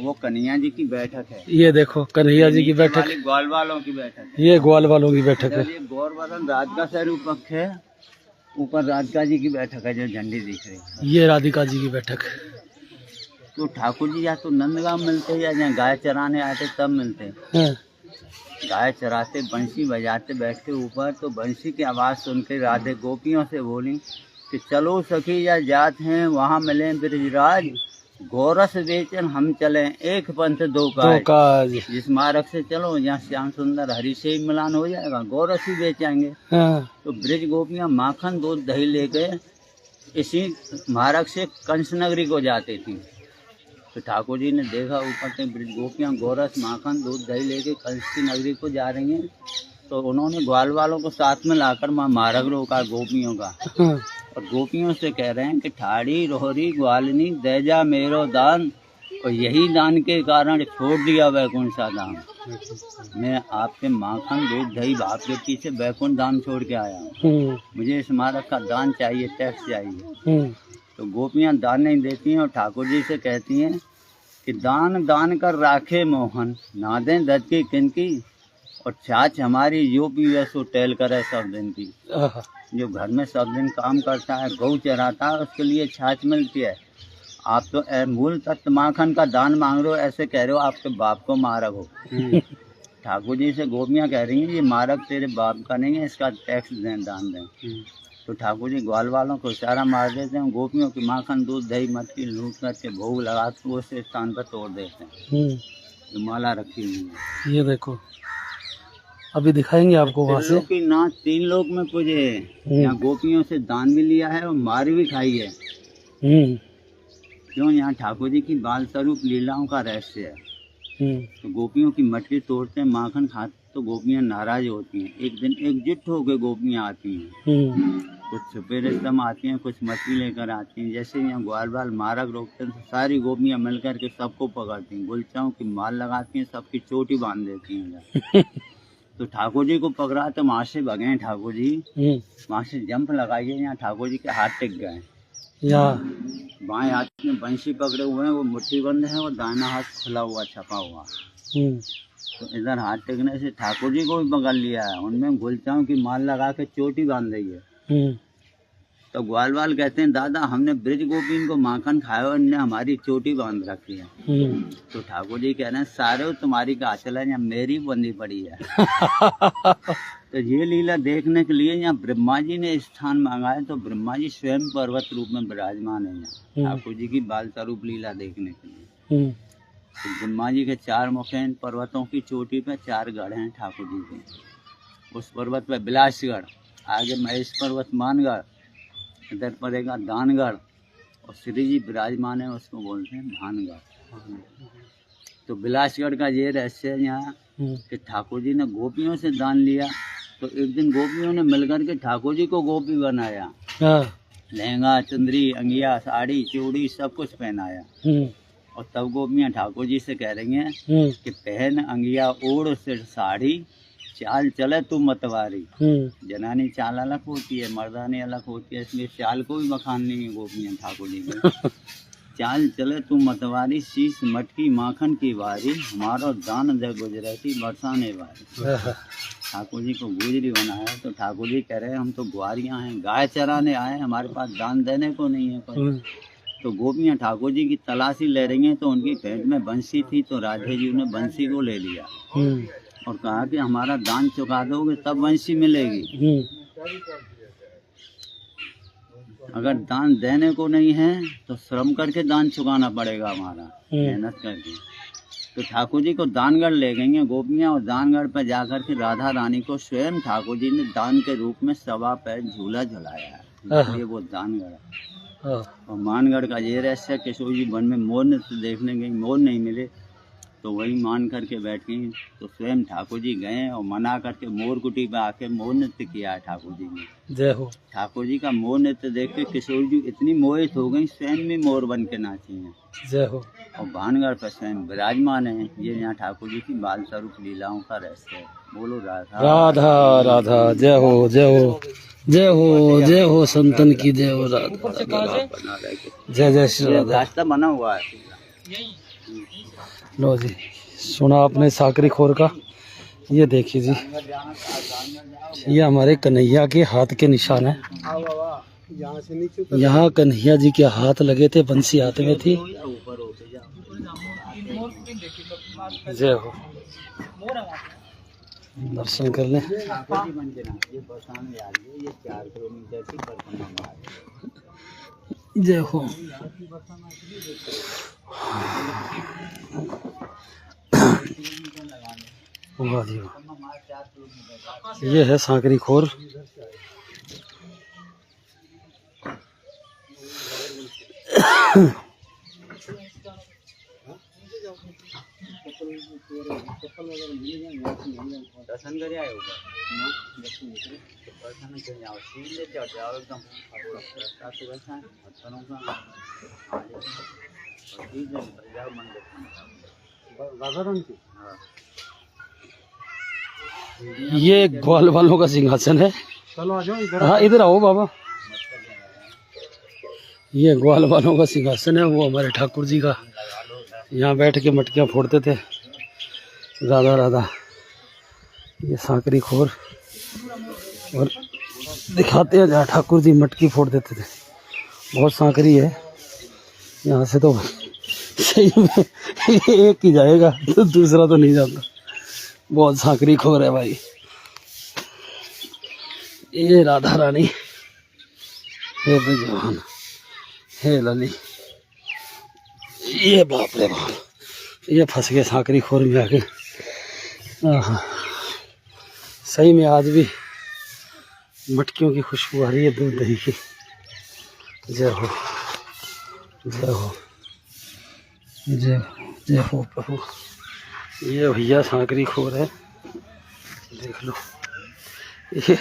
वो कन्हैया जी की बैठक है। ये देखो कन्हैया जी की बैठक, ग्वाल वालों की बैठक है। ये ग्वाल वालों की बैठक है। ये गौरवरण राधिका स्वरूपक है, ऊपर राधिका जी की बैठक है जो झंडी दिख रही है। ये राधिका जी की बैठक। तो ठाकुर जी या तो नंदगांव मिलते या जहाँ गाय चराने आते तब मिलते। हाँ। गाय चराते बंसी बजाते बैठते ऊपर, तो बंसी की आवाज़ सुन के राधे गोपियों से बोली कि चलो सखी या जात हैं वहाँ मिले ब्रजराज, गोरस बेचन हम चले एक पंथ दो काज। जिस मार्ग से चलो जहाँ श्याम सुंदर हरि से मिलान हो जाएगा, गोरस ही बेचेंगे। हाँ। तो ब्रज गोपियाँ माखन दूध दही लेके इसी मार्ग से कंस नगरी को जाती थी। तो ठाकुर जी ने देखा ऊपर से ब्रज गोपियाँ गोरस माखन दूध दही लेके कंस की नगरी को जा रही हैं, तो उन्होंने ग्वाल वालों को साथ में लाकर मार्ग रोका गोपियों का। और गोपियों से कह रहे हैं कि ठाड़ी रोहरी ग्वालिनी दे जा मेरो दान, और यही दान के कारण छोड़ दिया वैकुंठ सा दान। मैं आपके माखन दूध दही भाप के पीछे वैकुंठ दान छोड़ के आया हूँ, मुझे इस मार्ग का दान चाहिए, टैक्स चाहिए। तो गोपियाँ दान नहीं देती हैं और ठाकुर जी से कहती हैं कि दान दान कर राखे मोहन, ना दें दत्त की किनकी, और छाछ हमारी जो पीवे सो टहल करे सब दिन की। जो घर में सब दिन काम करता है, गौ चराता है, उसके लिए छाछ मिलती है। आप तो मूल तत्व माखन का दान मांग रहे हो, ऐसे कह रहे हो आपके बाप को मारग हो। ठाकुर जी से गोपियाँ कह रही हैं ये मारग तेरे बाप का नहीं है, इसका टैक्स दें, दान दें। तो ठाकुर जी ग्वाल वालों को इशारा मार देते हैं, गोपियों की माखन दूध दही मटकी लूट करके भोग लगा के वो से स्थान पर तोड़ देते हैं जो माला रखी हुई है। ये देखो अभी दिखाएंगे आपको वहाँ से। की नाथ 3 लोक में पूजे, यहाँ गोपियों से दान भी लिया है और मार भी खाई है। क्यों? यहाँ ठाकुर जी की बाल स्वरूप लीलाओं का रहस्य है। तो गोपियों की मटकी तोड़ते हैं, माखन खाते, तो गोपियाँ नाराज होती हैं। एक दिन एकजुट होकर गोपियाँ आती हैं, कुछ छुपे रेशम आती हैं, कुछ मछली लेकर आती हैं। जैसे यहाँ ग्वाल बाल मार्ग रोकते हैं तो सारी गोपियाँ मिलकर के सबको पकड़ती हैं, गुलचाओं की माल लगाती हैं, सबकी चोटी बांध देती हैं। तो ठाकुर जी को पकड़ा तो वहाँ से भगे ठाकुर जी, वहाँ से जंप लगाइए, यहाँ ठाकुर जी के हाथ टिक गए। बाएं हाथ में बंसी पकड़े हुए हैं, वो मुट्ठी बंद है, और दाहिना हाथ खुला हुआ छपा हुआ। तो इधर हाथ टेकने से ठाकुर जी को भी पकड़ लिया है, उनमें गुलचाओं की माल लगा के चोटी बांध रही है। तो ग्वाल वाल कहते हैं दादा हमने ब्रज गोपीन को माखन खाया और इनने हमारी चोटी बांध रखी है। तो ठाकुर जी कह रहे हैं सारे तुम्हारी का आचल है, यहाँ मेरी बंदी पड़ी है। तो ये लीला देखने के लिए यहाँ ब्रह्मा जी ने स्थान मांगा है, तो ब्रह्मा जी स्वयं पर्वत रूप में विराजमान है यहाँ ठाकुर जी की बाल स्वरूप लीला देखने के लिए। तो ब्रह्मा जी के 4 मुख हैं, पर्वतों की चोटी पे 4 गढ़ हैं ठाकुर जी के। उस पर्वत पे बिलासगढ़, आगे महेश पर्वत मानगढ़, इधर पड़ेगा दानगढ़, और श्री जी विराजमान है, उसको बोलते हैं भानगढ़। तो बिलासगढ़ का ये रहस्य है यहाँ कि ठाकुर जी ने गोपियों से दान लिया, तो एक दिन गोपियों ने मिलकर के ठाकुर जी को गोपी बनाया, लहंगा चुंदरी अंगिया साड़ी चूड़ी सब कुछ पहनाया। और तब गोपियाँ ठाकुर जी से कह रही हैं कि पहन अंगिया ओढ़ सिर साड़ी, चाल चले तू मतवारी। जनानी चाल अलग होती है, मर्दानी अलग होती है, इसलिए चाल को भी बखाननी है गोपियाँ ठाकुर जी को। चाल चले तू मतवारी, शीश मटकी माखन की वारी, हमारो दान दे गुजरती बरसाने वारी। ठाकुर जी को गुजरी बनाया, तो ठाकुर जी कह रहे हैं हम तो ग्वारियाँ हैं, गाय चराने आए, हमारे पास दान देने को नहीं है कोई। तो गोपियाँ ठाकुर जी की तलाशी ले रही हैं, तो उनकी पेट में बंसी थी, तो राधे जी ने बंसी को ले लिया और कहा कि हमारा दान चुका दोगे तब बंसी मिलेगी। अगर दान देने को नहीं है तो श्रम करके दान चुकाना पड़ेगा हमारा, मेहनत करके। तो ठाकुर जी को दानगढ़ ले गई हैं गोपियाँ, और दानगढ़ पर जाकर के राधा रानी को स्वयं ठाकुर जी ने दान के रूप में 1.25 पैर झूला झुलाया है, ये वो दानगढ़ है। और मानगढ़ का ये रहस्य किशोर जी वन में मोर नृत्य देखने गई, मोर नहीं मिले, तो वही मान करके बैठ गई। तो स्वयं ठाकुर जी गए और मना करके मोर कुटी पे आके मोर नृत्य किया है ठाकुर जी ने। जय हो। ठाकुर जी का मोर नृत्य देख के किशोर जी इतनी मोहित हो गई, स्वयं भी मोर बन के नाची हैं। जय हो। और भानगढ़ पर स्वयं विराजमान है। ये यहाँ ठाकुर जी की बाल स्वरूप लीलाओं का रहस्य है। बोलो राधा राधा राधा। जय हो जय हो जय हो जय हो संतन की जय हो राधा। जय जय श्री राधा। रास्ता बना हुआ है। लो जी, सुना आपने साकरी खोर का। ये देखिए जी, ये हमारे कन्हैया के हाथ के निशान है। यहाँ कन्हैया जी के हाथ लगे थे, बंसी हाथ में थी। जय हो, दर्शन कर लें। जय हो। वाह जी वाह। ये है साकरी खोर। दर्शन करे आए ऊपर ये ग्वाल वालों का सिंहासन है। चलो आ जाओ इधर। हाँ इधर आओ बाबा। ये ग्वाल वालों का सिंहासन है, वो हमारे ठाकुर जी का। यहाँ बैठ के मटकियाँ फोड़ते थे राधा राधा। ये साकरी खोर, और दिखाते हैं जहाँ ठाकुर जी मटकी फोड़ देते थे। बहुत साकरी है यहाँ से, तो सही में एक ही जाएगा तो दूसरा तो नहीं जाता। बहुत साकरी खोर है भाई। ये राधा रानी, हे ब्रजवान, हे लली। ये बाप रे बाप, ये फंस गए साकरी खोर में आके। सही में आज भी मटकियों की खुशबू आ रही है, दूध दही की। जय हो, जय हो, जय हो प्रभु। ये भैया साकरी खोर है, देख लो। ये